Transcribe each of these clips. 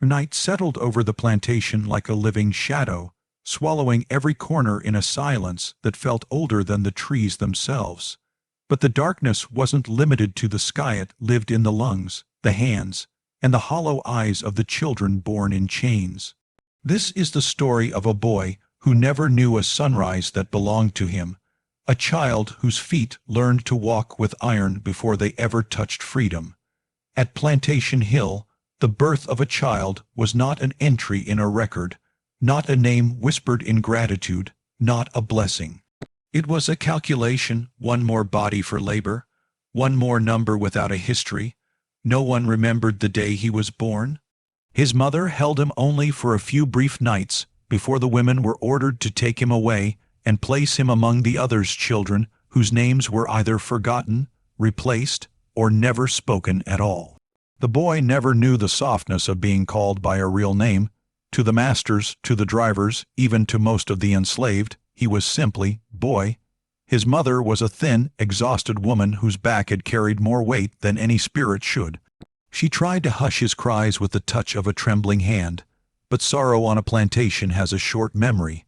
Night settled over the plantation like a living shadow, swallowing every corner in a silence that felt older than the trees themselves. But the darkness wasn't limited to the sky. It lived in the lungs, the hands, and the hollow eyes of the children born in chains. This is the story of a boy who never knew a sunrise that belonged to him, a child whose feet learned to walk with iron before they ever touched freedom. At Plantation Hill, the birth of a child was not an entry in a record, not a name whispered in gratitude, not a blessing. It was a calculation, one more body for labor, one more number without a history. No one remembered the day he was born. His mother held him only for a few brief nights before the women were ordered to take him away and place him among the others' children whose names were either forgotten, replaced, or never spoken at all. The boy never knew the softness of being called by a real name. To the masters, to the drivers, even to most of the enslaved, he was simply boy. His mother was a thin, exhausted woman whose back had carried more weight than any spirit should. She tried to hush his cries with the touch of a trembling hand, but sorrow on a plantation has a short memory.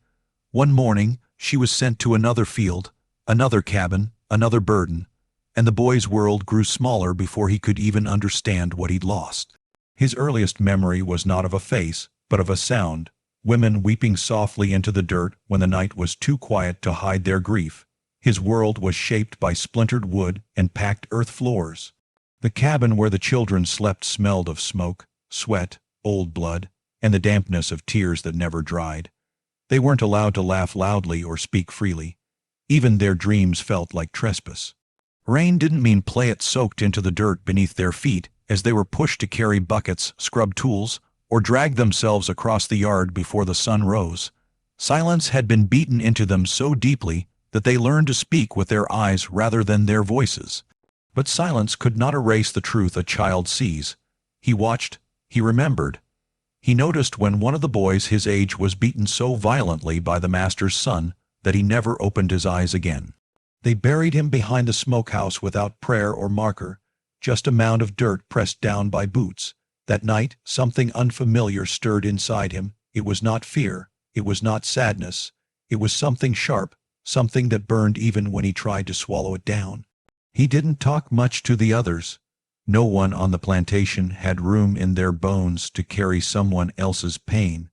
One morning, she was sent to another field, another cabin, another burden, and the boy's world grew smaller before he could even understand what he'd lost. His earliest memory was not of a face, but of a sound, women weeping softly into the dirt when the night was too quiet to hide their grief. His world was shaped by splintered wood and packed earth floors. The cabin where the children slept smelled of smoke, sweat, old blood, and the dampness of tears that never dried. They weren't allowed to laugh loudly or speak freely. Even their dreams felt like trespass. Rain didn't mean play. It soaked into the dirt beneath their feet as they were pushed to carry buckets, scrub tools, or drag themselves across the yard before the sun rose. Silence had been beaten into them so deeply that they learned to speak with their eyes rather than their voices. But silence could not erase the truth a child sees. He watched, he remembered. He noticed when one of the boys his age was beaten so violently by the master's son that he never opened his eyes again. They buried him behind the smokehouse without prayer or marker, just a mound of dirt pressed down by boots. That night, something unfamiliar stirred inside him. It was not fear, it was not sadness, it was something sharp, something that burned even when he tried to swallow it down. He didn't talk much to the others. No one on the plantation had room in their bones to carry someone else's pain.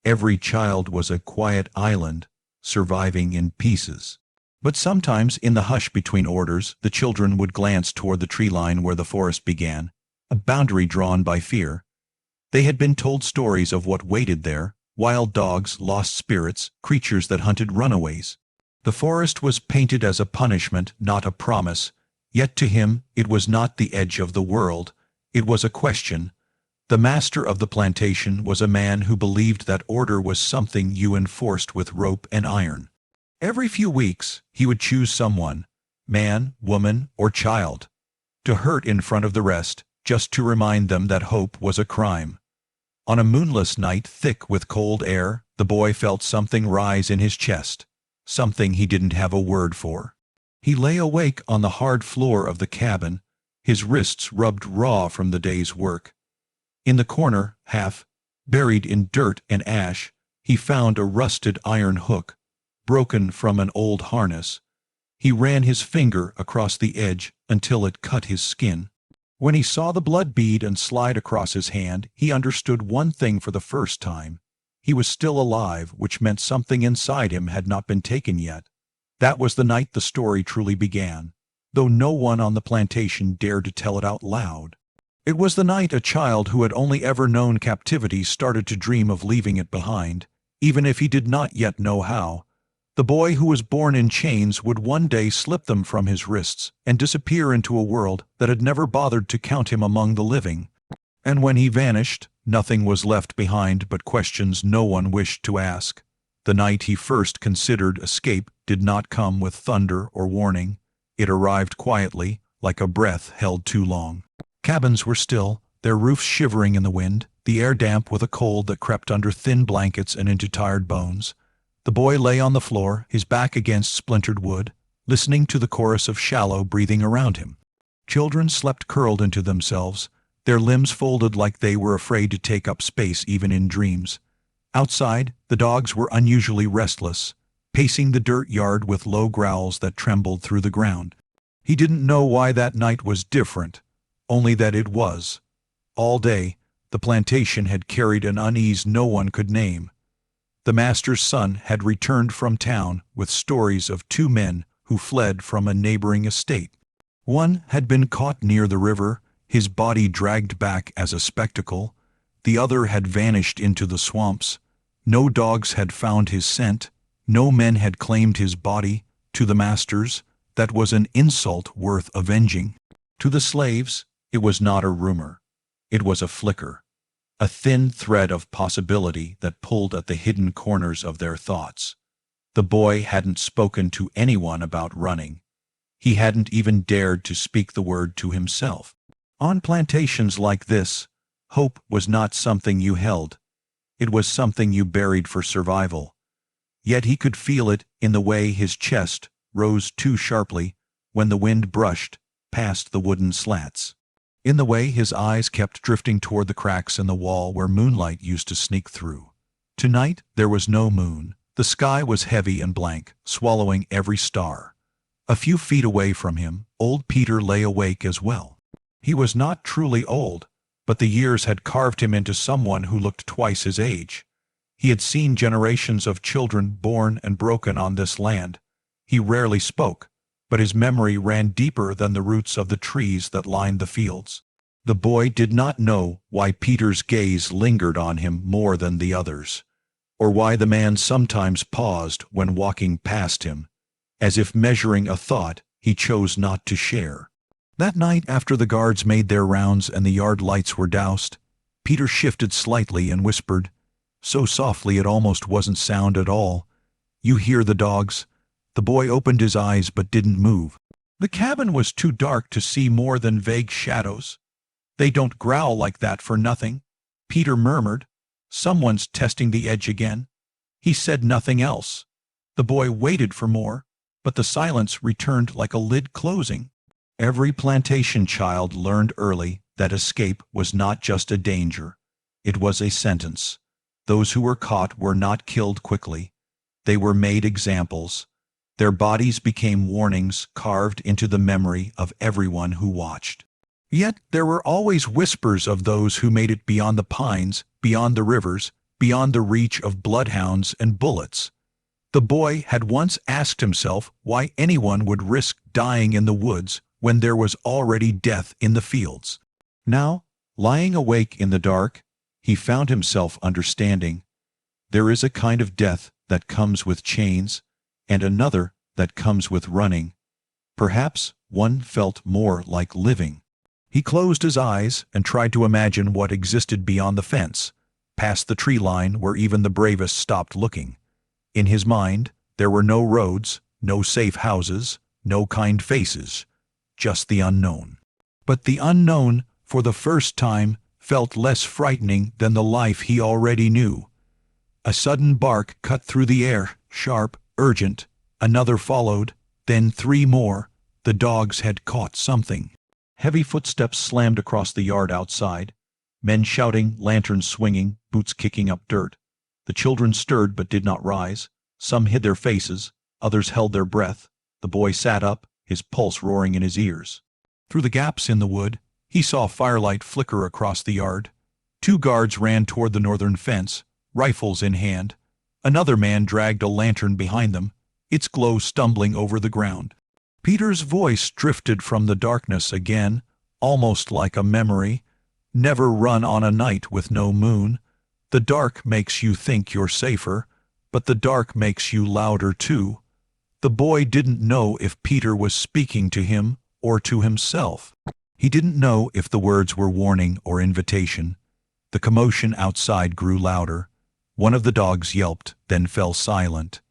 Every child was a quiet island, surviving in pieces. But sometimes, in the hush between orders, the children would glance toward the tree line where the forest began, a boundary drawn by fear. They had been told stories of what waited there: wild dogs, lost spirits, creatures that hunted runaways. The forest was painted as a punishment, not a promise, yet to him it was not the edge of the world, it was a question. The master of the plantation was a man who believed that order was something you enforced with rope and iron. Every few weeks, he would choose someone, man, woman, or child, to hurt in front of the rest, just to remind them that hope was a crime. On a moonless night thick with cold air, the boy felt something rise in his chest, something he didn't have a word for. He lay awake on the hard floor of the cabin, his wrists rubbed raw from the day's work. In the corner, half buried in dirt and ash, he found a rusted iron hook, broken from an old harness. He ran his finger across the edge until it cut his skin. When he saw the blood bead and slide across his hand, he understood one thing for the first time. He was still alive, which meant something inside him had not been taken yet. That was the night the story truly began, though no one on the plantation dared to tell it out loud. It was the night a child who had only ever known captivity started to dream of leaving it behind, even if he did not yet know how. The boy who was born in chains would one day slip them from his wrists and disappear into a world that had never bothered to count him among the living. And when he vanished, nothing was left behind but questions no one wished to ask. The night he first considered escape did not come with thunder or warning. It arrived quietly, like a breath held too long. Cabins were still, their roofs shivering in the wind, the air damp with a cold that crept under thin blankets and into tired bones. The boy lay on the floor, his back against splintered wood, listening to the chorus of shallow breathing around him. Children slept curled into themselves, their limbs folded like they were afraid to take up space even in dreams. Outside, the dogs were unusually restless, pacing the dirt yard with low growls that trembled through the ground. He didn't know why that night was different, only that it was. All day, the plantation had carried an unease no one could name. The master's son had returned from town with stories of two men who fled from a neighboring estate. One had been caught near the river, his body dragged back as a spectacle. The other had vanished into the swamps. No dogs had found his scent. No men had claimed his body. To the masters, that was an insult worth avenging. To the slaves, it was not a rumor. It was a flicker, a thin thread of possibility that pulled at the hidden corners of their thoughts. The boy hadn't spoken to anyone about running. He hadn't even dared to speak the word to himself. On plantations like this, hope was not something you held. It was something you buried for survival. Yet he could feel it in the way his chest rose too sharply when the wind brushed past the wooden slats. In the way his eyes kept drifting toward the cracks in the wall where moonlight used to sneak through. Tonight there was no moon. The sky was heavy and blank, swallowing every star. A few feet away from him, old Peter lay awake as well. He was not truly old, but the years had carved him into someone who looked twice his age. He had seen generations of children born and broken on this land. He rarely spoke, but his memory ran deeper than the roots of the trees that lined the fields. The boy did not know why Peter's gaze lingered on him more than the others, or why the man sometimes paused when walking past him, as if measuring a thought he chose not to share. That night, after the guards made their rounds and the yard lights were doused, Peter shifted slightly and whispered, so softly it almost wasn't sound at all, "You hear the dogs?" The boy opened his eyes but didn't move. The cabin was too dark to see more than vague shadows. "They don't growl like that for nothing," Peter murmured. "Someone's testing the edge again." He said nothing else. The boy waited for more, but the silence returned like a lid closing. Every plantation child learned early that escape was not just a danger. It was a sentence. Those who were caught were not killed quickly. They were made examples. Their bodies became warnings carved into the memory of everyone who watched. Yet there were always whispers of those who made it beyond the pines, beyond the rivers, beyond the reach of bloodhounds and bullets. The boy had once asked himself why anyone would risk dying in the woods when there was already death in the fields. Now, lying awake in the dark, he found himself understanding. There is a kind of death that comes with chains, and another that comes with running. Perhaps one felt more like living. He closed his eyes and tried to imagine what existed beyond the fence, past the tree line where even the bravest stopped looking. In his mind, there were no roads, no safe houses, no kind faces, just the unknown. But the unknown, for the first time, felt less frightening than the life he already knew. A sudden bark cut through the air, sharp, urgent. Another followed, then three more. The dogs had caught something. Heavy footsteps slammed across the yard outside. Men shouting, lanterns swinging, boots kicking up dirt. The children stirred but did not rise. Some hid their faces, others held their breath. The boy sat up, his pulse roaring in his ears. Through the gaps in the wood, he saw firelight flicker across the yard. Two guards ran toward the northern fence, rifles in hand. Another man dragged a lantern behind them, its glow stumbling over the ground. Peter's voice drifted from the darkness again, almost like a memory. "Never run on a night with no moon. The dark makes you think you're safer, but the dark makes you louder too." The boy didn't know if Peter was speaking to him or to himself. He didn't know if the words were warning or invitation. The commotion outside grew louder. One of the dogs yelped, then fell silent.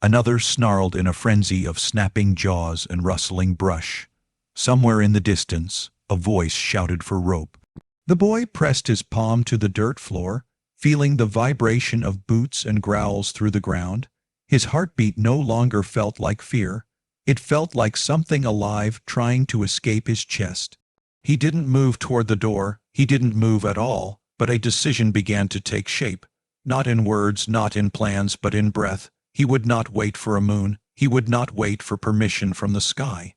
Another snarled in a frenzy of snapping jaws and rustling brush. Somewhere in the distance, a voice shouted for rope. The boy pressed his palm to the dirt floor, feeling the vibration of boots and growls through the ground. His heartbeat no longer felt like fear. It felt like something alive trying to escape his chest. He didn't move toward the door, he didn't move at all, but a decision began to take shape. Not in words, not in plans, but in breath. He would not wait for a moon, he would not wait for permission from the sky.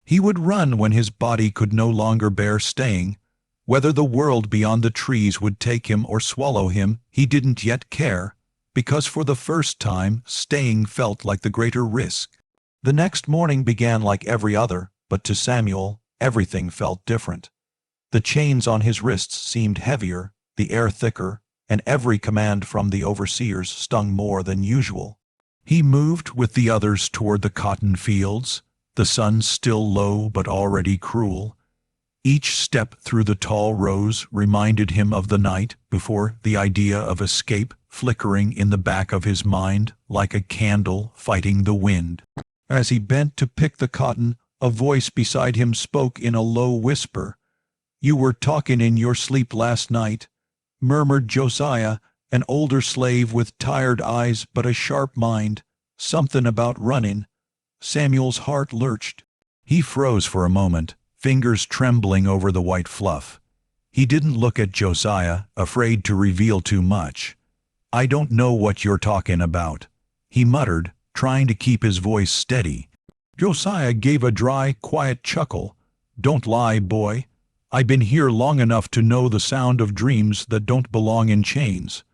He would run when his body could no longer bear staying. Whether the world beyond the trees would take him or swallow him, he didn't yet care, because for the first time, staying felt like the greater risk. The next morning began like every other, but to Samuel, everything felt different. The chains on his wrists seemed heavier, the air thicker, and every command from the overseers stung more than usual. He moved with the others toward the cotton fields, the sun still low but already cruel. Each step through the tall rows reminded him of the night before, the idea of escape flickering in the back of his mind like a candle fighting the wind. As he bent to pick the cotton, a voice beside him spoke in a low whisper. "You were talking in your sleep last night," murmured Josiah, an older slave with tired eyes but a sharp mind. "Something about running." Samuel's heart lurched. He froze for a moment, fingers trembling over the white fluff. He didn't look at Josiah, afraid to reveal too much. "I don't know what you're talking about," he muttered, trying to keep his voice steady. Josiah gave a dry, quiet chuckle. "Don't lie, boy. I've been here long enough to know the sound of dreams that don't belong in chains."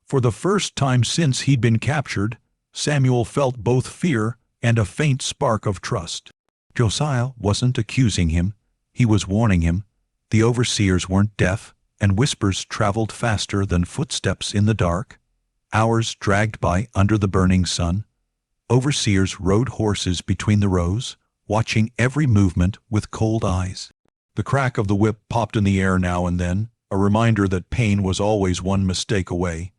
For the first time since he'd been captured, Samuel felt both fear and a faint spark of trust. Josiah wasn't accusing him, he was warning him. The overseers weren't deaf, and whispers traveled faster than footsteps in the dark. Hours dragged by under the burning sun. Overseers rode horses between the rows, watching every movement with cold eyes. The crack of the whip popped in the air now and then, a reminder that pain was always one mistake away.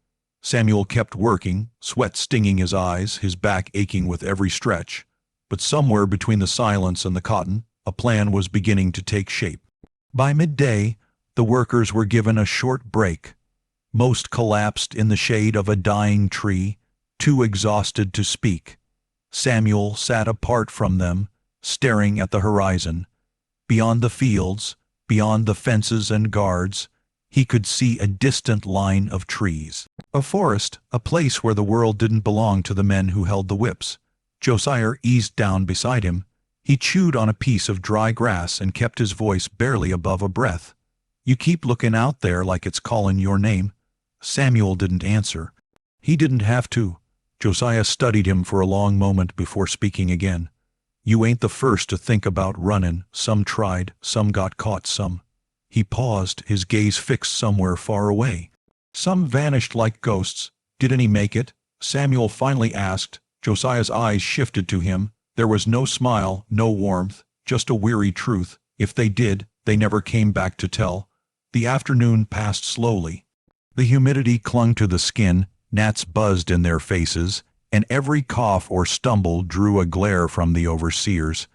Samuel kept working, sweat stinging his eyes, his back aching with every stretch. But somewhere between the silence and the cotton, a plan was beginning to take shape. By midday, the workers were given a short break. Most collapsed in the shade of a dying tree, too exhausted to speak. Samuel sat apart from them, staring at the horizon. Beyond the fields, beyond the fences and guards, he could see a distant line of trees. A forest, a place where the world didn't belong to the men who held the whips. Josiah eased down beside him. He chewed on a piece of dry grass and kept his voice barely above a breath. "You keep looking out there like it's calling your name." Samuel didn't answer. He didn't have to. Josiah studied him for a long moment before speaking again. "You ain't the first to think about running. Some tried, some got caught, some." He paused, his gaze fixed somewhere far away. "Some vanished like ghosts. Did any make it?" Samuel finally asked. Josiah's eyes shifted to him. There was no smile, no warmth, just a weary truth. If they did, they never came back to tell. The afternoon passed slowly. The humidity clung to the skin, gnats buzzed in their faces, and every cough or stumble drew a glare from the overseers.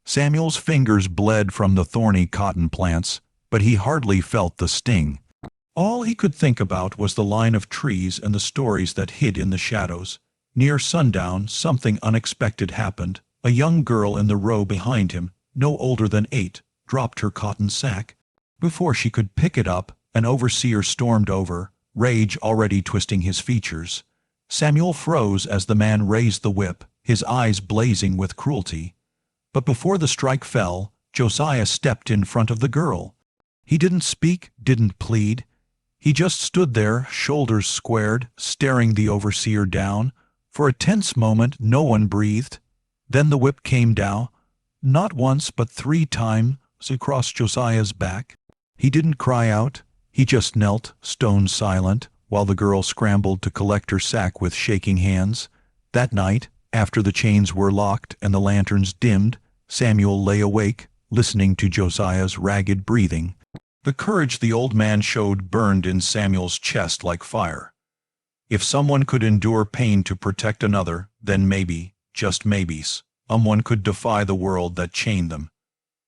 Samuel's fingers bled from the thorny cotton plants, but he hardly felt the sting. All he could think about was the line of trees and the stories that hid in the shadows. Near sundown, something unexpected happened. A young girl in the row behind him, no older than 8, dropped her cotton sack. Before she could pick it up, an overseer stormed over, rage already twisting his features. Samuel froze as the man raised the whip, his eyes blazing with cruelty. But before the strike fell, Josiah stepped in front of the girl. He didn't speak, didn't plead. He just stood there, shoulders squared, staring the overseer down. For a tense moment, no one breathed. Then the whip came down, not once but 3 times across Josiah's back. He didn't cry out. He just knelt, stone silent, while the girl scrambled to collect her sack with shaking hands. That night, after the chains were locked and the lanterns dimmed, Samuel lay awake, listening to Josiah's ragged breathing. The courage the old man showed burned in Samuel's chest like fire. If someone could endure pain to protect another, then maybe, just maybe, someone could defy the world that chained them.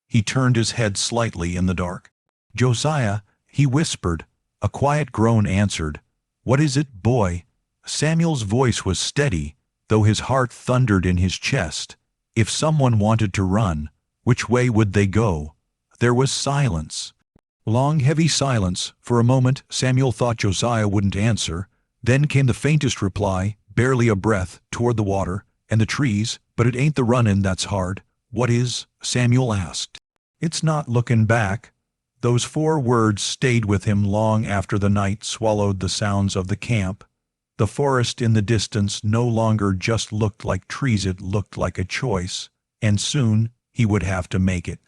He turned his head slightly in the dark. "Josiah," he whispered. A quiet groan answered. "What is it, boy?" Samuel's voice was steady, though his heart thundered in his chest. If someone wanted to run, which way would they go? There was silence. Long, heavy silence. For a moment, Samuel thought Josiah wouldn't answer. Then came the faintest reply, barely a breath, toward the water and the trees. "But it ain't the runnin' that's hard." "What is?" Samuel asked. "It's not looking back." Those 4 words stayed with him long after the night swallowed the sounds of the camp. The forest in the distance no longer just looked like trees, it looked like a choice, and soon he would have to make it.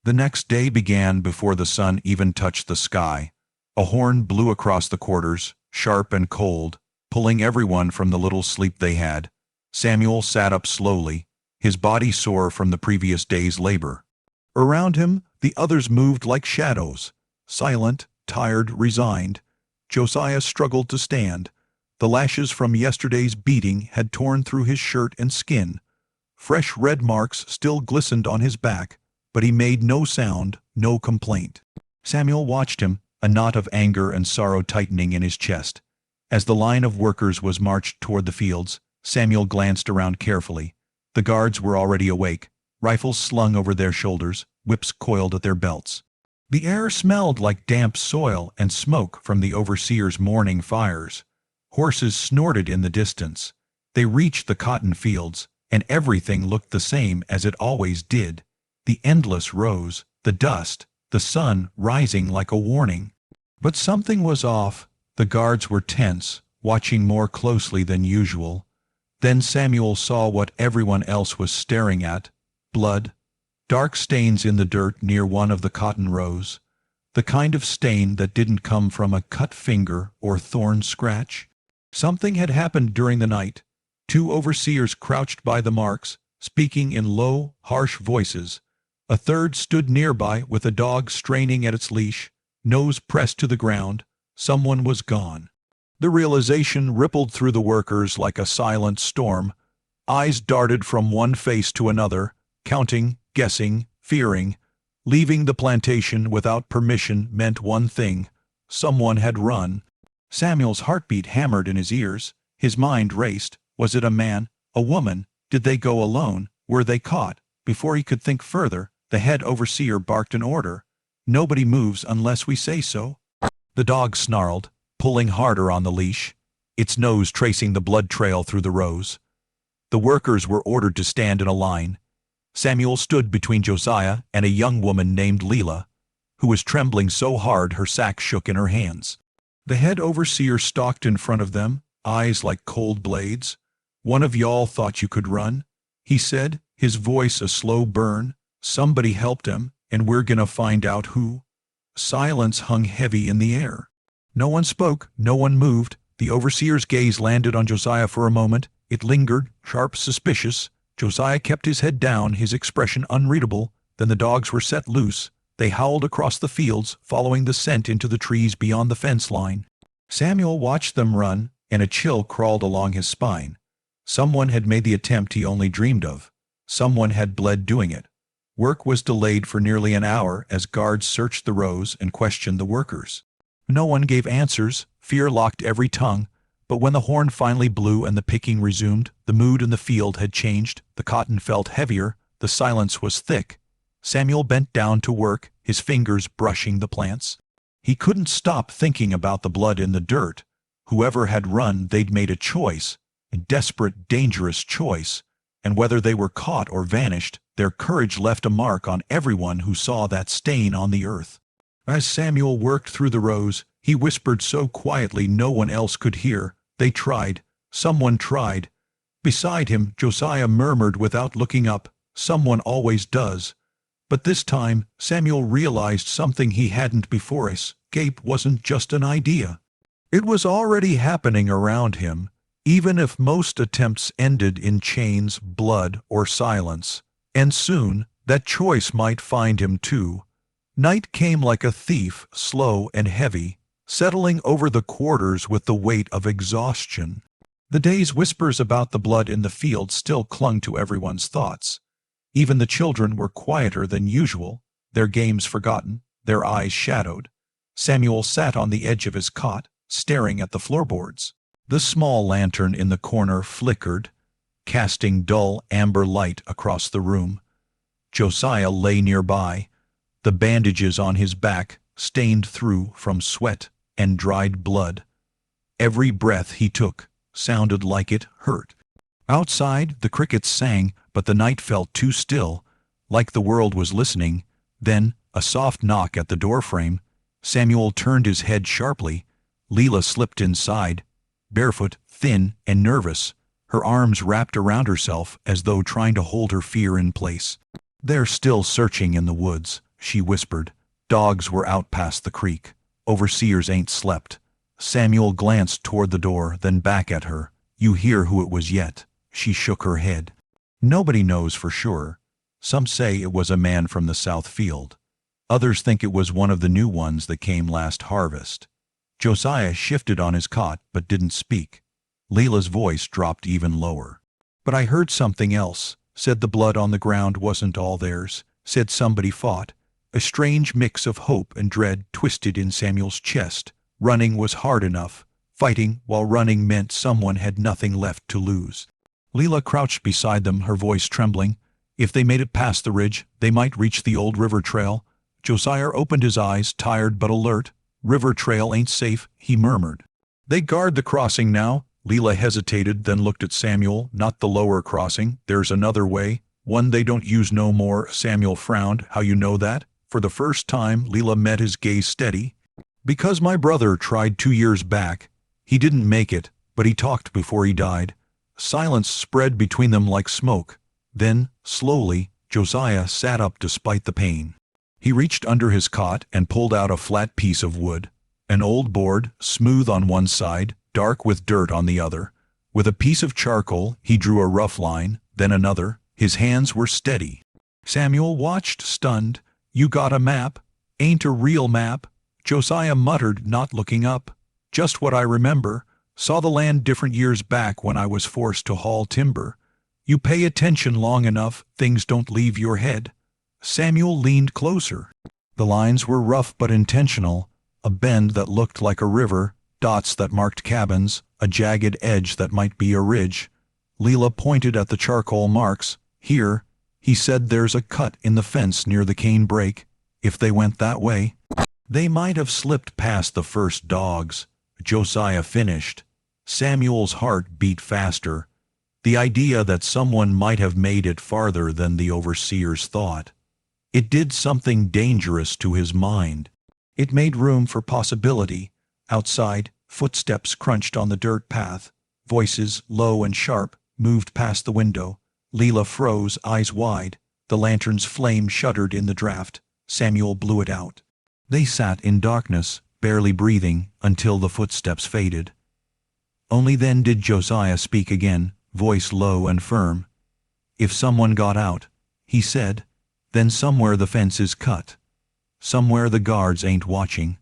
The next day began before the sun even touched the sky. A horn blew across the quarters, sharp and cold, pulling everyone from the little sleep they had. Samuel sat up slowly, his body sore from the previous day's labor. Around him, the others moved like shadows, silent, tired, resigned. Josiah struggled to stand. The lashes from yesterday's beating had torn through his shirt and skin. Fresh red marks still glistened on his back, but he made no sound, no complaint. Samuel watched him, a knot of anger and sorrow tightening in his chest. As the line of workers was marched toward the fields, Samuel glanced around carefully. The guards were already awake, rifles slung over their shoulders, whips coiled at their belts. The air smelled like damp soil and smoke from the overseer's morning fires. Horses snorted in the distance. They reached the cotton fields, and everything looked the same as it always did. The endless rows, the dust, the sun rising like a warning. But something was off. The guards were tense, watching more closely than usual. Then Samuel saw what everyone else was staring at: blood. Dark stains in the dirt near one of the cotton rows. The kind of stain that didn't come from a cut finger or thorn scratch. Something had happened during the night. 2 overseers crouched by the marks, speaking in low, harsh voices. A third stood nearby with a dog straining at its leash, nose pressed to the ground. Someone was gone. The realization rippled through the workers like a silent storm. Eyes darted from one face to another, counting, guessing, fearing. Leaving the plantation without permission meant one thing: someone had run. Samuel's heartbeat hammered in his ears. His mind raced. Was it a man? A woman? Did they go alone? Were they caught? Before he could think further, the head overseer barked an order. "Nobody moves unless we say so." The dog snarled, pulling harder on the leash, its nose tracing the blood trail through the rows. The workers were ordered to stand in a line. Samuel stood between Josiah and a young woman named Leela, who was trembling so hard her sack shook in her hands. The head overseer stalked in front of them, eyes like cold blades. "One of y'all thought you could run?" he said, his voice a slow burn. "Somebody helped him, and we're gonna find out who." Silence hung heavy in the air. No one spoke, no one moved. The overseer's gaze landed on Josiah for a moment. It lingered, sharp, suspicious. Josiah kept his head down, his expression unreadable. Then the dogs were set loose. They howled across the fields, following the scent into the trees beyond the fence line. Samuel watched them run, and a chill crawled along his spine. Someone had made the attempt he only dreamed of. Someone had bled doing it. Work was delayed for nearly an hour as guards searched the rows and questioned the workers. No one gave answers. Fear locked every tongue. But when the horn finally blew and the picking resumed, the mood in the field had changed. The cotton felt heavier. The silence was thick. Samuel bent down to work, his fingers brushing the plants. He couldn't stop thinking about the blood in the dirt. Whoever had run, they'd made a choice, a desperate, dangerous choice. And whether they were caught or vanished, their courage left a mark on everyone who saw that stain on the earth. As Samuel worked through the rows, he whispered so quietly no one else could hear. "They tried. Someone tried." Beside him, Josiah murmured without looking up, "Someone always does." But this time, Samuel realized something he hadn't before. Escape wasn't just an idea. It was already happening around him, even if most attempts ended in chains, blood, or silence. And soon, that choice might find him too. Night came like a thief, slow and heavy, settling over the quarters with the weight of exhaustion. The day's whispers about the blood in the field still clung to everyone's thoughts. Even the children were quieter than usual, their games forgotten, their eyes shadowed. Samuel sat on the edge of his cot, staring at the floorboards. The small lantern in the corner flickered, casting dull amber light across the room. Josiah lay nearby. the bandages on his back stained through from sweat and dried blood. Every breath he took sounded like it hurt. Outside, the crickets sang, but the night felt too still, like the world was listening. Then, a soft knock at the doorframe. Samuel turned his head sharply. Leela slipped inside, barefoot, thin, and nervous, her arms wrapped around herself as though trying to hold her fear in place. "They're still searching in the woods," she whispered. "Dogs were out past the creek. Overseers ain't slept." Samuel glanced toward the door, then back at her. "You hear who it was yet?" She shook her head. "Nobody knows for sure. Some say it was a man from the south field. Others think it was one of the new ones that came last harvest." Josiah shifted on his cot but didn't speak. Leela's voice dropped even lower. "But I heard something else. Said the blood on the ground wasn't all theirs. Said somebody fought." A strange mix of hope and dread twisted in Samuel's chest. Running was hard enough. Fighting while running meant someone had nothing left to lose. Leela crouched beside them, her voice trembling. If they made it past the ridge, they might reach the old river trail. Josiah opened his eyes, tired but alert. "River trail ain't safe," he murmured. "They guard the crossing now." Leela hesitated, then looked at Samuel. "Not the lower crossing. There's another way. One they don't use no more." Samuel frowned. "How you know that?" For the first time, Leela met his gaze steady. "Because my brother tried 2 years back. He didn't make it, but he talked before he died." Silence spread between them like smoke. Then, slowly, Josiah sat up despite the pain. He reached under his cot and pulled out a flat piece of wood. An old board, smooth on one side, dark with dirt on the other. With a piece of charcoal, he drew a rough line, then another. His hands were steady. Samuel watched, stunned. "You got a map?" "Ain't a real map," Josiah muttered, not looking up. "Just what I remember. Saw the land different years back when I was forced to haul timber. You pay attention long enough, things don't leave your head." Samuel leaned closer. The lines were rough but intentional. A bend that looked like a river, dots that marked cabins, a jagged edge that might be a ridge. Leela pointed at the charcoal marks. "Here," he said, "there's a cut in the fence near the cane break. If they went that way, they might have slipped past the first dogs." Josiah finished. Samuel's heart beat faster. The idea that someone might have made it farther than the overseers thought. It did something dangerous to his mind. It made room for possibility. Outside, footsteps crunched on the dirt path. Voices, low and sharp, moved past the window. Leela froze, eyes wide. The lantern's flame shuddered in the draft. Samuel blew it out. They sat in darkness, barely breathing, until the footsteps faded. Only then did Josiah speak again, voice low and firm. "If someone got out," he said, "then somewhere the fence is cut. Somewhere the guards ain't watching.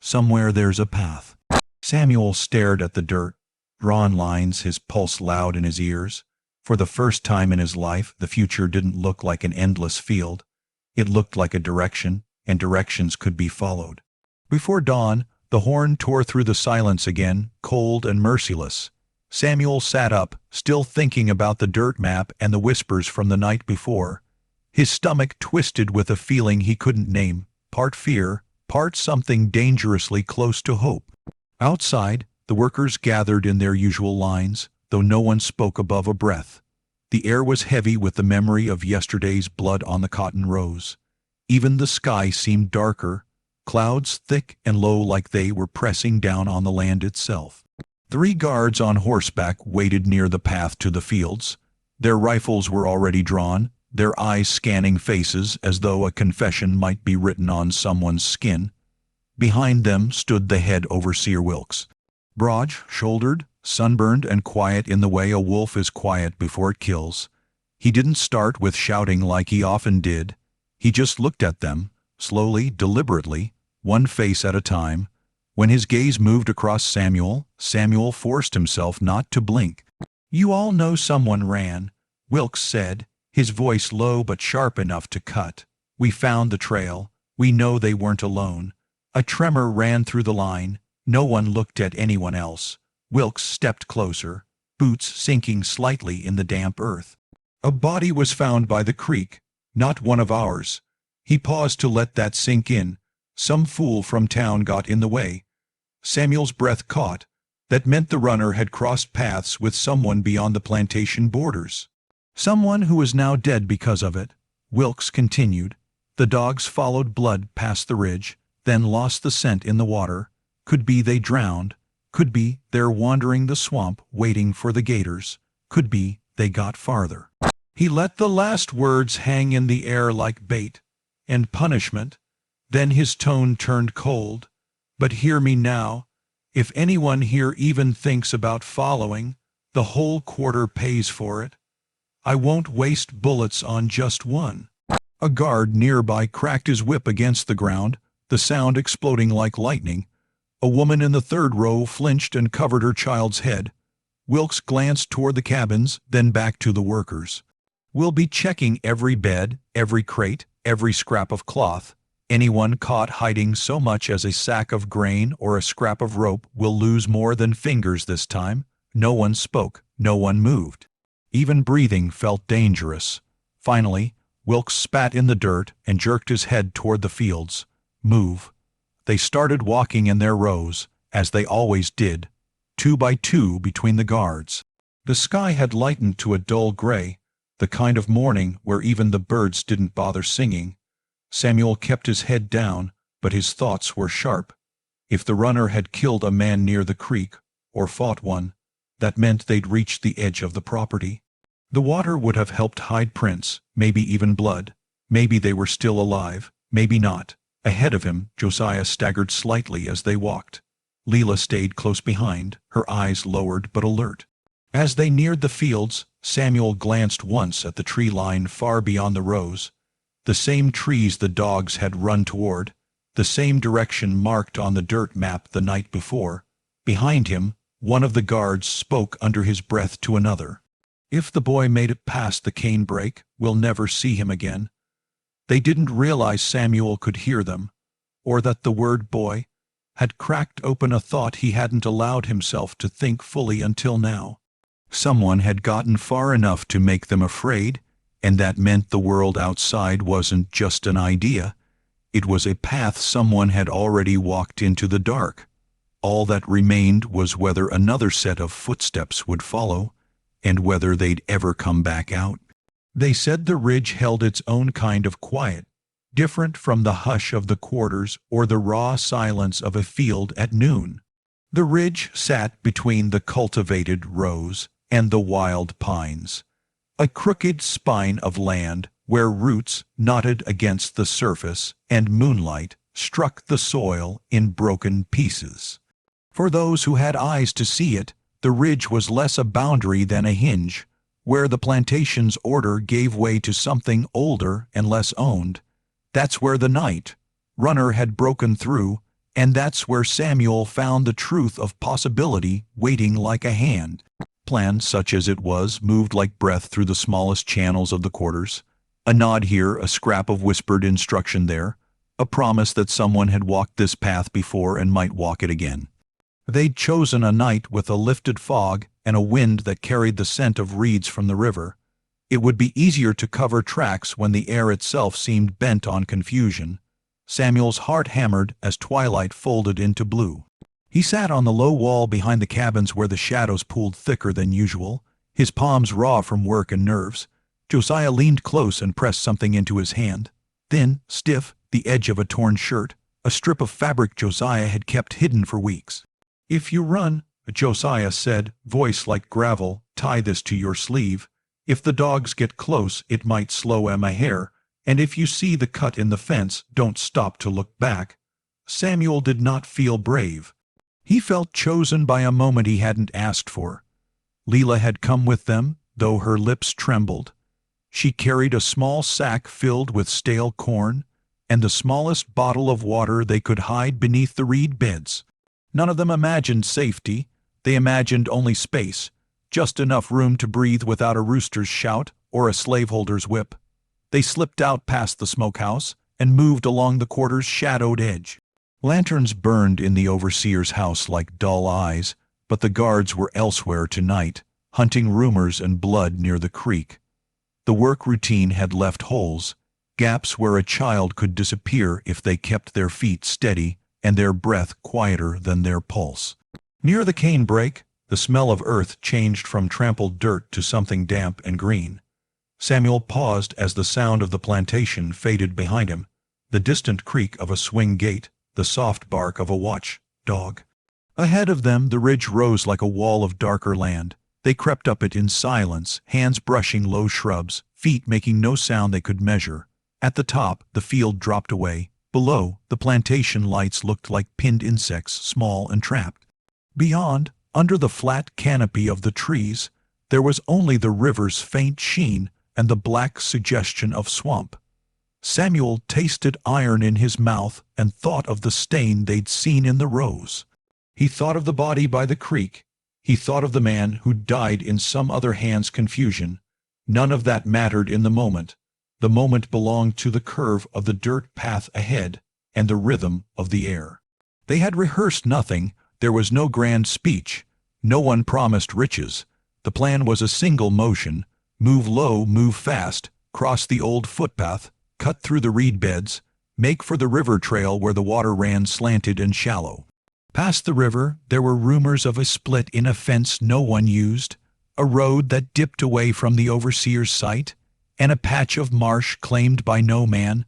Somewhere there's a path." Samuel stared at the dirt, drawn lines, his pulse loud in his ears. For the first time in his life, the future didn't look like an endless field. It looked like a direction, and directions could be followed. Before dawn, the horn tore through the silence again, cold and merciless. Samuel sat up, still thinking about the dirt map and the whispers from the night before. His stomach twisted with a feeling he couldn't name, part fear, part something dangerously close to hope. Outside, the workers gathered in their usual lines, though no one spoke above a breath. The air was heavy with the memory of yesterday's blood on the cotton rows. Even the sky seemed darker, clouds thick and low like they were pressing down on the land itself. 3 guards on horseback waited near the path to the fields. Their rifles were already drawn, their eyes scanning faces as though a confession might be written on someone's skin. Behind them stood the head overseer Wilkes. Broad-shouldered, sunburned and quiet in the way a wolf is quiet before it kills. He didn't start with shouting like he often did. He just looked at them, slowly, deliberately, one face at a time. When his gaze moved across Samuel, Samuel forced himself not to blink. "You all know someone ran," Wilkes said, his voice low but sharp enough to cut. "We found the trail. We know they weren't alone." A tremor ran through the line. No one looked at anyone else. Wilkes stepped closer, boots sinking slightly in the damp earth. "A body was found by the creek, not one of ours." He paused to let that sink in. Some fool from town got in the way. Samuel's breath caught. That meant the runner had crossed paths with someone beyond the plantation borders. Someone who was now dead because of it. Wilkes continued. The dogs followed blood past the ridge, then lost the scent in the water. Could be they drowned. Could be they're wandering the swamp waiting for the gators. Could be they got farther. He let the last words hang in the air like bait and punishment. Then his tone turned cold. But hear me now. If anyone here even thinks about following, the whole quarter pays for it. I won't waste bullets on just one. A guard nearby cracked his whip against the ground, the sound exploding like lightning. A woman in the third row flinched and covered her child's head. Wilkes glanced toward the cabins, then back to the workers. We'll be checking every bed, every crate, every scrap of cloth. Anyone caught hiding so much as a sack of grain or a scrap of rope will lose more than fingers this time. No one spoke, no one moved. Even breathing felt dangerous. Finally, Wilkes spat in the dirt and jerked his head toward the fields. Move. They started walking in their rows, as they always did, 2 by 2 between the guards. The sky had lightened to a dull gray, the kind of morning where even the birds didn't bother singing. Samuel kept his head down, but his thoughts were sharp. If the runner had killed a man near the creek, or fought one, that meant they'd reached the edge of the property. The water would have helped hide prints, maybe even blood. Maybe they were still alive, maybe not. Ahead of him, Josiah staggered slightly as they walked. Leela stayed close behind, her eyes lowered but alert. As they neared the fields, Samuel glanced once at the tree line far beyond the rows. The same trees the dogs had run toward, the same direction marked on the dirt map the night before. Behind him, one of the guards spoke under his breath to another. If the boy made it past the cane brake, we'll never see him again. They didn't realize Samuel could hear them, or that the word boy had cracked open a thought he hadn't allowed himself to think fully until now. Someone had gotten far enough to make them afraid, and that meant the world outside wasn't just an idea. It was a path someone had already walked into the dark. All that remained was whether another set of footsteps would follow, and whether they'd ever come back out. They said the ridge held its own kind of quiet, different from the hush of the quarters or the raw silence of a field at noon. The ridge sat between the cultivated rows and the wild pines, a crooked spine of land where roots knotted against the surface and moonlight struck the soil in broken pieces. For those who had eyes to see it, the ridge was less a boundary than a hinge, where the plantation's order gave way to something older and less owned. That's where the night runner had broken through, and that's where Samuel found the truth of possibility waiting like a hand. Plan, such as it was, moved like breath through the smallest channels of the quarters. A nod here, a scrap of whispered instruction there, a promise that someone had walked this path before and might walk it again. They'd chosen a night with a lifted fog and a wind that carried the scent of reeds from the river. It would be easier to cover tracks when the air itself seemed bent on confusion. Samuel's heart hammered as twilight folded into blue. He sat on the low wall behind the cabins where the shadows pooled thicker than usual, his palms raw from work and nerves. Josiah leaned close and pressed something into his hand. Thin, stiff, the edge of a torn shirt, a strip of fabric Josiah had kept hidden for weeks. "If you run," Josiah said, voice like gravel, "tie this to your sleeve. If the dogs get close, it might slow Emma hair, and if you see the cut in the fence, don't stop to look back." Samuel did not feel brave. He felt chosen by a moment he hadn't asked for. Leela had come with them, though her lips trembled. She carried a small sack filled with stale corn, and the smallest bottle of water they could hide beneath the reed beds. None of them imagined safety. They imagined only space, just enough room to breathe without a rooster's shout or a slaveholder's whip. They slipped out past the smokehouse and moved along the quarter's shadowed edge. Lanterns burned in the overseer's house like dull eyes, but the guards were elsewhere tonight, hunting rumors and blood near the creek. The work routine had left holes, gaps where a child could disappear if they kept their feet steady and their breath quieter than their pulse. Near the cane brake, the smell of earth changed from trampled dirt to something damp and green. Samuel paused as the sound of the plantation faded behind him, the distant creak of a swing gate, the soft bark of a watch dog. Ahead of them the ridge rose like a wall of darker land. They crept up it in silence, hands brushing low shrubs, feet making no sound they could measure. At the top, the field dropped away. Below, the plantation lights looked like pinned insects, small and trapped. Beyond, under the flat canopy of the trees, there was only the river's faint sheen and the black suggestion of swamp. Samuel tasted iron in his mouth and thought of the stain they'd seen in the rose. He thought of the body by the creek. He thought of the man who died in some other hand's confusion. None of that mattered in the moment. The moment belonged to the curve of the dirt path ahead and the rhythm of the air. They had rehearsed nothing. There was no grand speech. No one promised riches. The plan was a single motion: move low, move fast, cross the old footpath, cut through the reed beds, make for the river trail where the water ran slanted and shallow. Past the river, there were rumors of a split in a fence no one used, a road that dipped away from the overseer's sight, and a patch of marsh claimed by no man.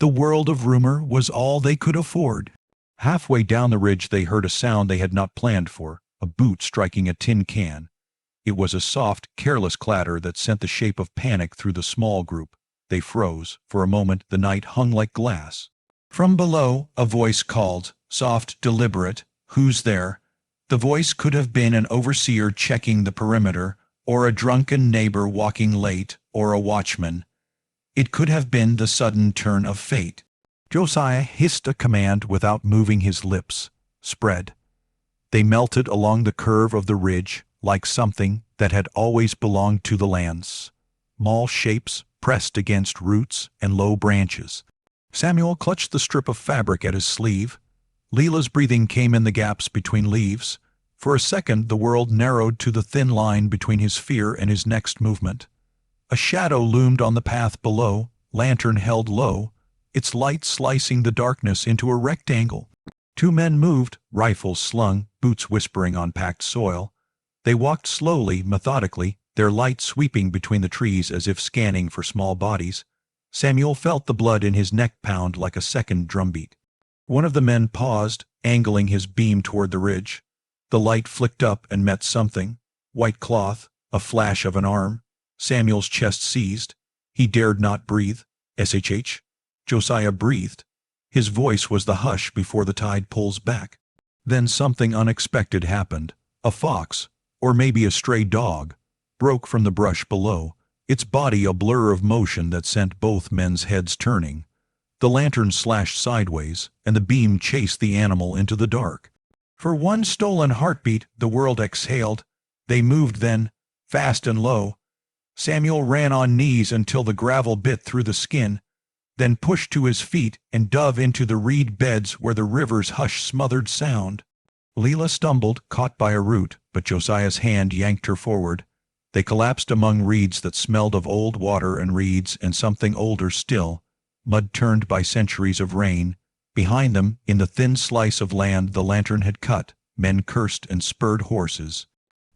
The world of rumor was all they could afford. Halfway down the ridge they heard a sound they had not planned for, a boot striking a tin can. It was a soft, careless clatter that sent the shape of panic through the small group. They froze. For a moment the night hung like glass. From below, a voice called, soft, deliberate, "Who's there?" The voice could have been an overseer checking the perimeter, or a drunken neighbor walking late, or a watchman. It could have been the sudden turn of fate. Josiah hissed a command without moving his lips. Spread. They melted along the curve of the ridge, like something that had always belonged to the lands. Small shapes pressed against roots and low branches. Samuel clutched the strip of fabric at his sleeve. Leela's breathing came in the gaps between leaves. For a second the world narrowed to the thin line between his fear and his next movement. A shadow loomed on the path below, lantern held low, its light slicing the darkness into a rectangle. Two men moved, rifles slung, boots whispering on packed soil. They walked slowly, methodically, their light sweeping between the trees as if scanning for small bodies. Samuel felt the blood in his neck pound like a second drumbeat. One of the men paused, angling his beam toward the ridge. The light flicked up and met something. White cloth, a flash of an arm. Samuel's chest seized. He dared not breathe. SHH. Josiah breathed. His voice was the hush before the tide pulls back. Then something unexpected happened. A fox, or maybe a stray dog, broke from the brush below, its body a blur of motion that sent both men's heads turning. The lantern slashed sideways, and the beam chased the animal into the dark. For one stolen heartbeat, the world exhaled. They moved then, fast and low. Samuel ran on knees until the gravel bit through the skin, then pushed to his feet and dove into the reed beds where the river's hush smothered sound. Leela stumbled, caught by a root, but Josiah's hand yanked her forward. They collapsed among reeds that smelled of old water and reeds and something older still, mud turned by centuries of rain. Behind them, in the thin slice of land the lantern had cut, men cursed and spurred horses.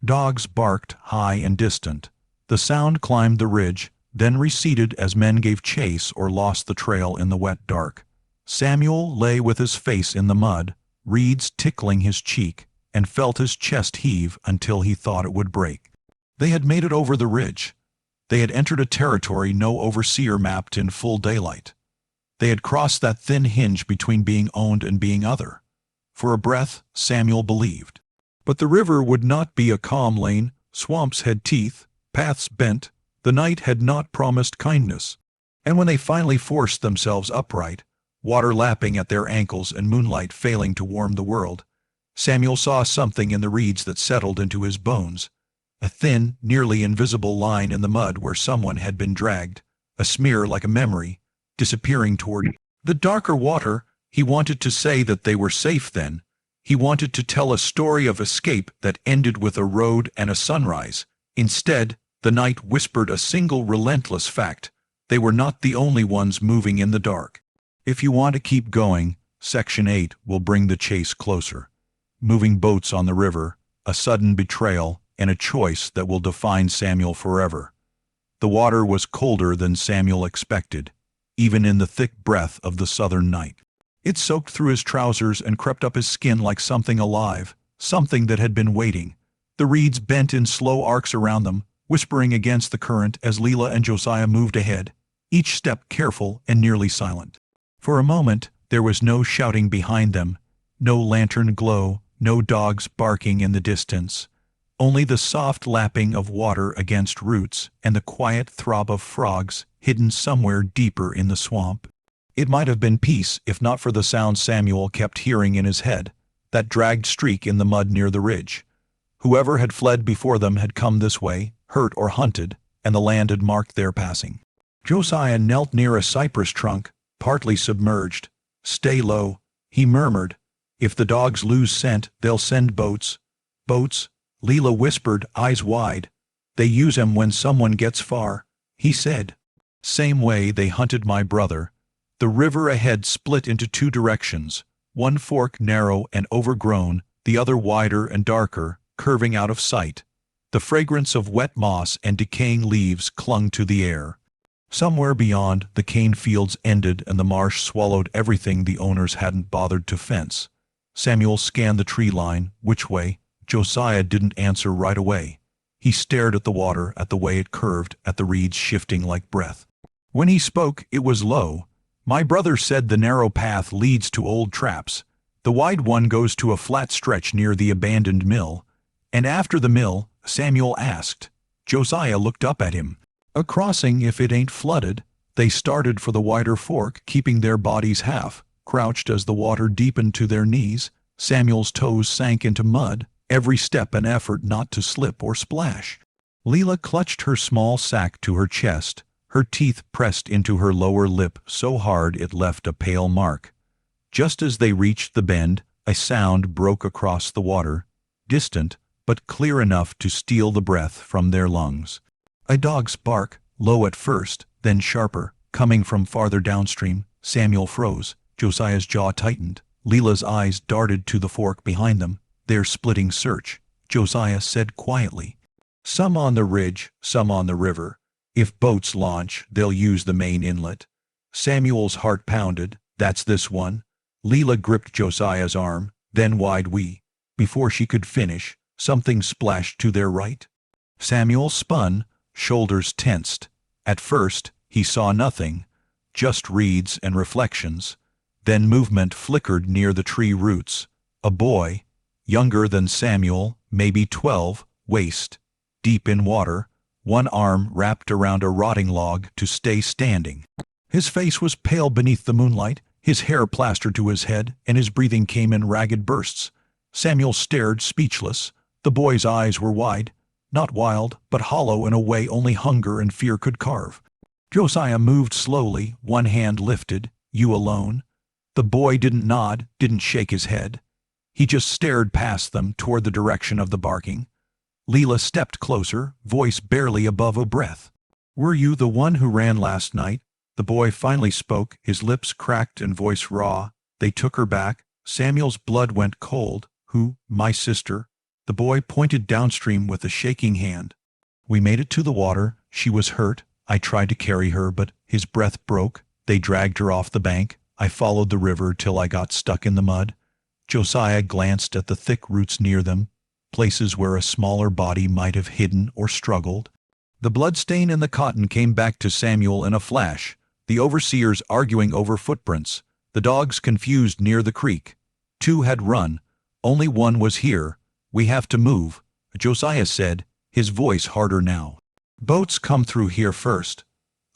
Dogs barked, high and distant. The sound climbed the ridge, then receded as men gave chase or lost the trail in the wet dark. Samuel lay with his face in the mud, reeds tickling his cheek, and felt his chest heave until he thought it would break. They had made it over the ridge. They had entered a territory no overseer mapped in full daylight. They had crossed that thin hinge between being owned and being other. For a breath, Samuel believed. But the river would not be a calm lane. Swamps had teeth, paths bent. The night had not promised kindness. And when they finally forced themselves upright, water lapping at their ankles and moonlight failing to warm the world, Samuel saw something in the reeds that settled into his bones. A thin, nearly invisible line in the mud where someone had been dragged, a smear like a memory, disappearing toward the darker water. He wanted to say that they were safe then. He wanted to tell a story of escape that ended with a road and a sunrise. Instead, the night whispered a single relentless fact. They were not the only ones moving in the dark. If you want to keep going, Section 8 will bring the chase closer. Moving boats on the river, a sudden betrayal, and a choice that will define Samuel forever. The water was colder than Samuel expected, even in the thick breath of the southern night. It soaked through his trousers and crept up his skin like something alive, something that had been waiting. The reeds bent in slow arcs around them, whispering against the current as Leela and Josiah moved ahead, each step careful and nearly silent. For a moment, there was no shouting behind them, no lantern glow, no dogs barking in the distance. Only the soft lapping of water against roots and the quiet throb of frogs hidden somewhere deeper in the swamp. It might have been peace if not for the sound Samuel kept hearing in his head, that dragged streak in the mud near the ridge. Whoever had fled before them had come this way, hurt or hunted, and the land had marked their passing. Josiah knelt near a cypress trunk, partly submerged. "Stay low," he murmured. "If the dogs lose scent, they'll send boats." "Boats?" Leela whispered, eyes wide. "They use 'em when someone gets far," he said. "Same way they hunted my brother." The river ahead split into two directions, one fork narrow and overgrown, the other wider and darker, curving out of sight. The fragrance of wet moss and decaying leaves clung to the air. Somewhere beyond, the cane fields ended and the marsh swallowed everything the owners hadn't bothered to fence. Samuel scanned the tree line. Which way? Josiah didn't answer right away. He stared at the water, at the way it curved, at the reeds shifting like breath. When he spoke, it was low. "My brother said the narrow path leads to old traps. The wide one goes to a flat stretch near the abandoned mill." "And after the mill?" Samuel asked. Josiah looked up at him. "A crossing if it ain't flooded." They started for the wider fork, keeping their bodies half crouched as the water deepened to their knees. Samuel's toes sank into mud, every step an effort not to slip or splash. Leela clutched her small sack to her chest, her teeth pressed into her lower lip so hard it left a pale mark. Just as they reached the bend, a sound broke across the water, distant, but clear enough to steal the breath from their lungs. A dog's bark, low at first, then sharper, coming from farther downstream. Samuel froze. Josiah's jaw tightened. Leela's eyes darted to the fork behind them, their splitting search. Josiah said quietly, "Some on the ridge, some on the river. If boats launch, they'll use the main inlet." Samuel's heart pounded. "That's this one." Leela gripped Josiah's arm, then wide we. Before she could finish, something splashed to their right. Samuel spun, shoulders tensed. At first, he saw nothing, just reeds and reflections. Then movement flickered near the tree roots. A boy, younger than Samuel, maybe 12, waist deep in water, one arm wrapped around a rotting log to stay standing. His face was pale beneath the moonlight, his hair plastered to his head, and his breathing came in ragged bursts. Samuel stared, speechless. The boy's eyes were wide, not wild, but hollow in a way only hunger and fear could carve. Josiah moved slowly, one hand lifted. "You alone?" The boy didn't nod, didn't shake his head. He just stared past them toward the direction of the barking. Leela stepped closer, voice barely above a breath. "Were you the one who ran last night?" The boy finally spoke, his lips cracked and voice raw. "They took her back." Samuel's blood went cold. "Who?" "My sister." The boy pointed downstream with a shaking hand. "We made it to the water. She was hurt. I tried to carry her, but..." His breath broke. "They dragged her off the bank. I followed the river till I got stuck in the mud." Josiah glanced at the thick roots near them, places where a smaller body might have hidden or struggled. The bloodstain in the cotton came back to Samuel in a flash, the overseers arguing over footprints, the dogs confused near the creek. 2 had run. Only 1 was here. "We have to move," Josiah said, his voice harder now. "Boats come through here first."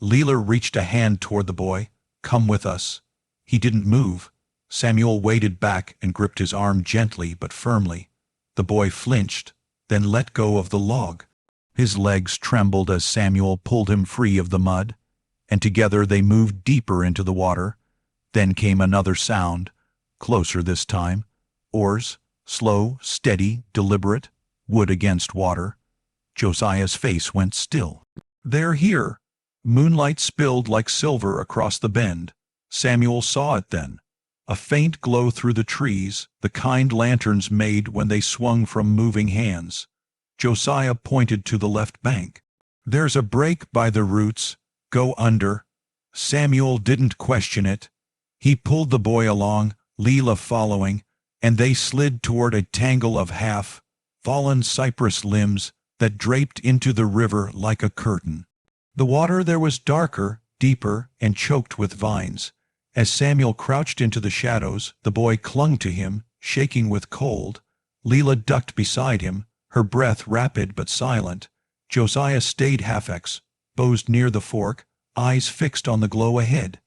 Leela reached a hand toward the boy. "Come with us." He didn't move. Samuel waded back and gripped his arm gently but firmly. The boy flinched, then let go of the log. His legs trembled as Samuel pulled him free of the mud, and together they moved deeper into the water. Then came another sound, closer this time. Oars, slow, steady, deliberate, wood against water. Josiah's face went still. "They're here." Moonlight spilled like silver across the bend. Samuel saw it then. A faint glow through the trees, the kind lanterns made when they swung from moving hands. Josiah pointed to the left bank. "There's a break by the roots. Go under." Samuel didn't question it. He pulled the boy along, Leela following, and they slid toward a tangle of half-fallen cypress limbs that draped into the river like a curtain. The water there was darker, deeper, and choked with vines. As Samuel crouched into the shadows, the boy clung to him, shaking with cold. Leela ducked beside him, her breath rapid but silent. Josiah stayed half-exposed near the fork, eyes fixed on the glow ahead.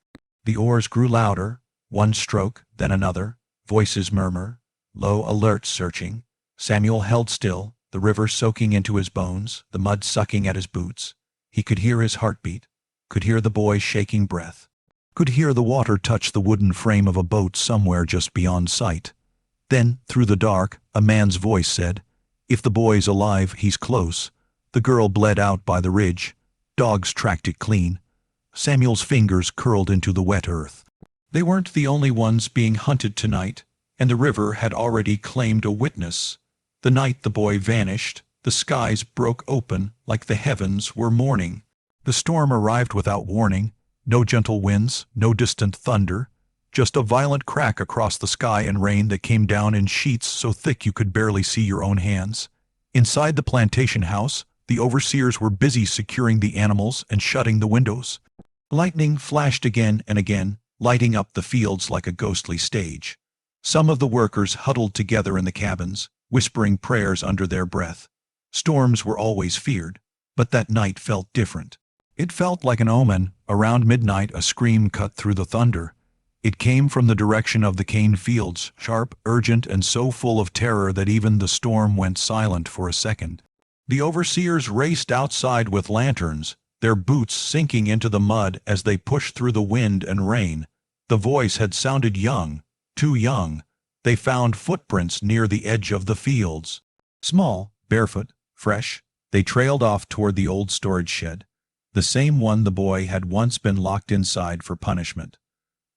The oars grew louder, one stroke, then another. Voices murmur, low, alert, searching. Samuel held still, the river soaking into his bones, the mud sucking at his boots. He could hear his heartbeat, could hear the boy's shaking breath, could hear the water touch the wooden frame of a boat somewhere just beyond sight. Then, through the dark, a man's voice said, "If the boy's alive, he's close." The girl bled out by the ridge. Dogs tracked it clean. Samuel's fingers curled into the wet earth. They weren't the only ones being hunted tonight, and the river had already claimed a witness. The night the boy vanished, the skies broke open like the heavens were mourning. The storm arrived without warning. No gentle winds, no distant thunder, just a violent crack across the sky and rain that came down in sheets so thick you could barely see your own hands. Inside the plantation house, the overseers were busy securing the animals and shutting the windows. Lightning flashed again and again, lighting up the fields like a ghostly stage. Some of the workers huddled together in the cabins, whispering prayers under their breath. Storms were always feared, but that night felt different. It felt like an omen. Around midnight a scream cut through the thunder. It came from the direction of the cane fields, sharp, urgent, and so full of terror that even the storm went silent for a second. The overseers raced outside with lanterns, their boots sinking into the mud as they pushed through the wind and rain. The voice had sounded young, too young. They found footprints near the edge of the fields. Small, barefoot, fresh, they trailed off toward the old storage shed, the same one the boy had once been locked inside for punishment.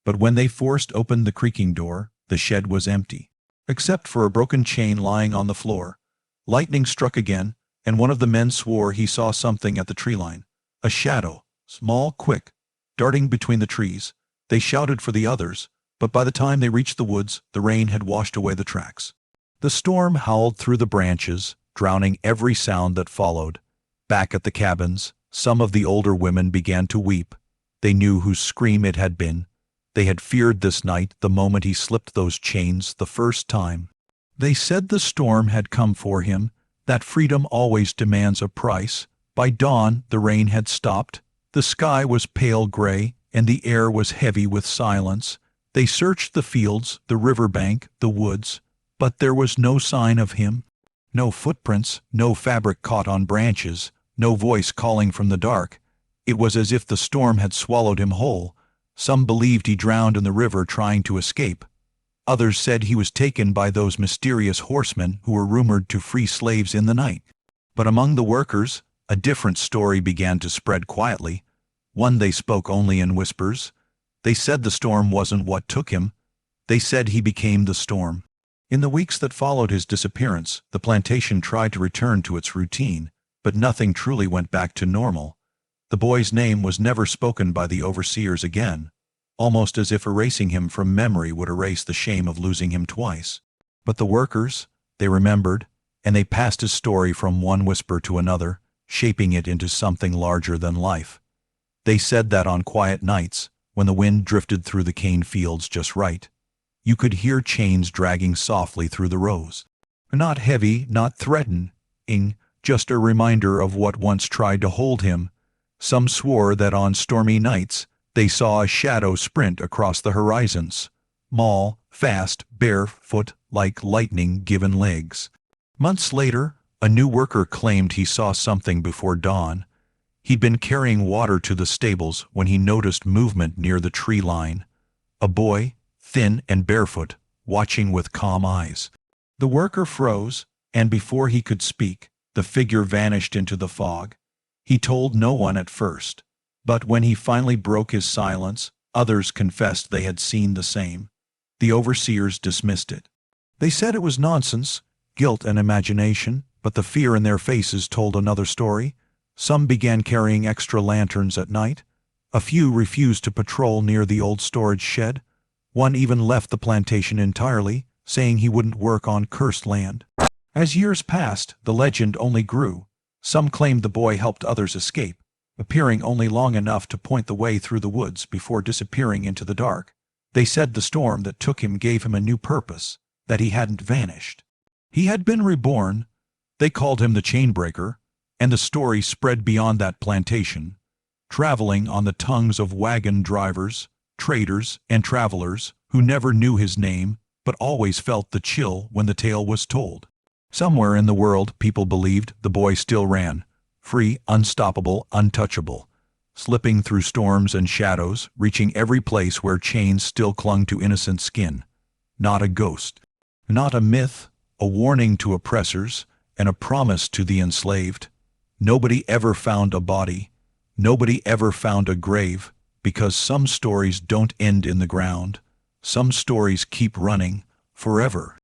But when they forced open the creaking door, the shed was empty, except for a broken chain lying on the floor. Lightning struck again, and one of the men swore he saw something at the tree line. A shadow, small, quick, darting between the trees. They shouted for the others, but by the time they reached the woods, the rain had washed away the tracks. The storm howled through the branches, drowning every sound that followed. Back at the cabins, some of the older women began to weep. They knew whose scream it had been. They had feared this night the moment he slipped those chains the first time. They said the storm had come for him, that freedom always demands a price. By dawn, the rain had stopped. The sky was pale gray, and the air was heavy with silence. They searched the fields, the riverbank, the woods, but there was no sign of him. No footprints, no fabric caught on branches, no voice calling from the dark. It was as if the storm had swallowed him whole. Some believed he drowned in the river trying to escape. Others said he was taken by those mysterious horsemen who were rumored to free slaves in the night. But among the workers, a different story began to spread quietly. One they spoke only in whispers. They said the storm wasn't what took him. They said he became the storm. In the weeks that followed his disappearance, the plantation tried to return to its routine, but nothing truly went back to normal. The boy's name was never spoken by the overseers again, almost as if erasing him from memory would erase the shame of losing him twice. But the workers, they remembered, and they passed his story from one whisper to another, shaping it into something larger than life. They said that on quiet nights, when the wind drifted through the cane fields just right, you could hear chains dragging softly through the rows. Not heavy, not threatening, just a reminder of what once tried to hold him. Some swore that on stormy nights, they saw a shadow sprint across the horizons. Small, fast, barefoot, like lightning given legs. Months later, a new worker claimed he saw something before dawn. He'd been carrying water to the stables when he noticed movement near the tree line. A boy, thin and barefoot, watching with calm eyes. The worker froze, and before he could speak, the figure vanished into the fog. He told no one at first. But when he finally broke his silence, others confessed they had seen the same. The overseers dismissed it. They said it was nonsense, guilt and imagination, but the fear in their faces told another story. Some began carrying extra lanterns at night. A few refused to patrol near the old storage shed. One even left the plantation entirely, saying he wouldn't work on cursed land. As years passed, the legend only grew. Some claimed the boy helped others escape, appearing only long enough to point the way through the woods before disappearing into the dark. They said the storm that took him gave him a new purpose, that he hadn't vanished. He had been reborn. They called him the Chainbreaker, and the story spread beyond that plantation, traveling on the tongues of wagon drivers, traders, and travelers who never knew his name but always felt the chill when the tale was told. Somewhere in the world, people believed the boy still ran, free, unstoppable, untouchable, slipping through storms and shadows, reaching every place where chains still clung to innocent skin. Not a ghost, not a myth, a warning to oppressors, and a promise to the enslaved. Nobody ever found a body. Nobody ever found a grave, because some stories don't end in the ground. Some stories keep running, forever.